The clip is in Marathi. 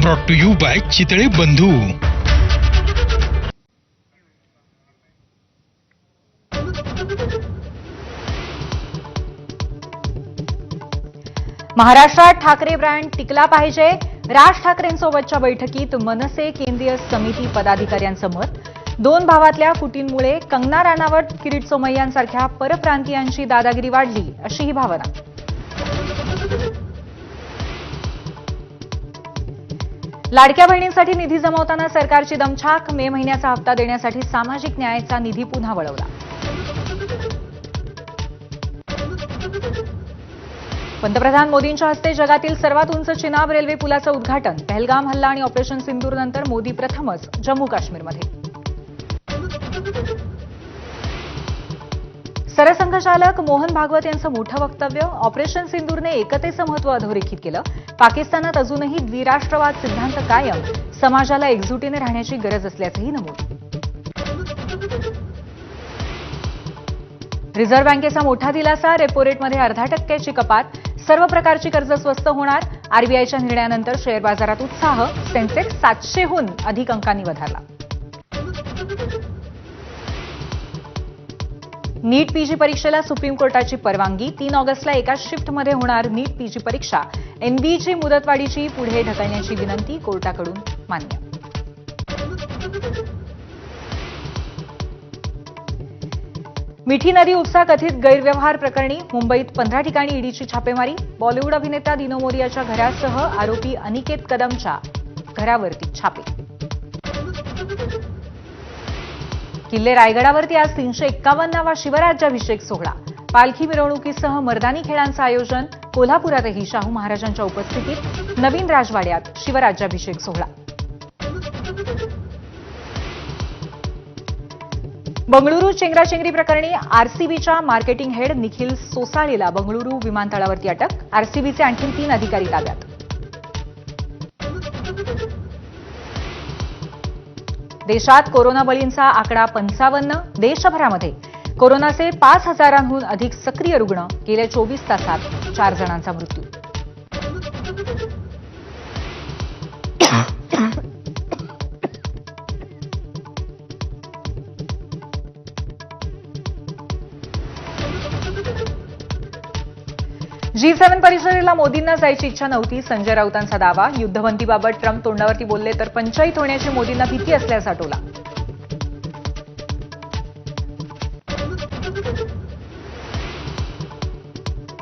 Brought to you by Chitale Bandhu. महाराष्ट्रात ठाकरे ब्रँड टिकला पाहिजे. राज ठाकरेंसोबतच्या बैठकीत मनसे केंद्रीय समिती पदाधिकाऱ्यांचं मत. दोन भावातल्या फुटींमुळे कंगना राणावत, किरीट सोमय्यांसारख्या परप्रांतीयांची दादागिरी वाढली, अशी ही भावना. लाडक्या बहिणींसाठी निधी जमवताना सरकारची दमछाक. मे महिन्याचा हप्ता देण्यासाठी सामाजिक न्यायाचा निधी पुन्हा वळवला. पंतप्रधान मोदींच्या हस्ते जगातील सर्वात उंच चिनाब रेल्वे पुलाचं उद्घाटन. पहलगाम हल्ला आणि ऑपरेशन सिंदूरनंतर मोदी प्रथमच जम्मू काश्मीरमध्ये. सरसंघचालक मोहन भागवत यांचं मोठं वक्तव्य. ऑपरेशन सिंदूरने एकतेचं महत्त्व अधोरेखित केलं. पाकिस्तानात अजूनही द्विराष्ट्रवाद सिद्धांत कायम. समाजाला एकजुटीने राहण्याची गरज असल्याचंही नमूद. रिझर्व्ह बँकेचा मोठा दिलासा. रेपो रेटमध्ये 0.5% कपात. सर्व प्रकारची कर्ज स्वस्त होणार. आरबीआयच्या निर्णयानंतर शेअर बाजारात उत्साह. सेन्सेक्स 700हून अधिक अंकांनी वधारला. नीट पीजी परीक्षेला सुप्रीम कोर्टाची परवानगी. 3 ऑगस्टला एकाच शिफ्टमध्ये होणार नीट पीजी परीक्षा. एनबीईची मुदतवाढीची पुढे ढकलण्याची विनंती कोर्टाकडून मान्य. मिठी नदी उपसा कथित गैरव्यवहार प्रकरणी मुंबईत 15 ठिकाणी ईडीची छापेमारी. बॉलिवूड अभिनेता दिनो मोरियाच्या घरासह आरोपी अनिकेत कदमच्या घरावरती छापे. किल्ले रायगडावरती आज 351वा शिवराज्याभिषेक सोहळा. पालखी मिरवणुकीसह मर्दानी खेळांचं आयोजन. कोल्हापुरातही शाहू महाराजांच्या उपस्थितीत नवीन राजवाड्यात शिवराज्याभिषेक सोहळा. बंगळुरू चेंगराचेंगरी प्रकरणी आरसीबीच्या मार्केटिंग हेड निखिल सोसाळेला बंगळुरू विमानतळावरती अटक. आरसीबीचे आणखी 3 अधिकारी ताब्यात. देशात कोरोना बळींचा आकडा 55. देशभरामध्ये कोरोनाचे 5,000हून अधिक सक्रिय रुग्ण. गेल्या 24 तासात 4 जणांचा मृत्यू. G7 परिषदेला मोदींना जायची इच्छा नव्हती. संजय राऊतांचा दावा. युद्धबंदीबाबत ट्रम्प तोंडावरती बोलले तर पंचायत होण्याची मोदींना भीती असल्याचा टोला.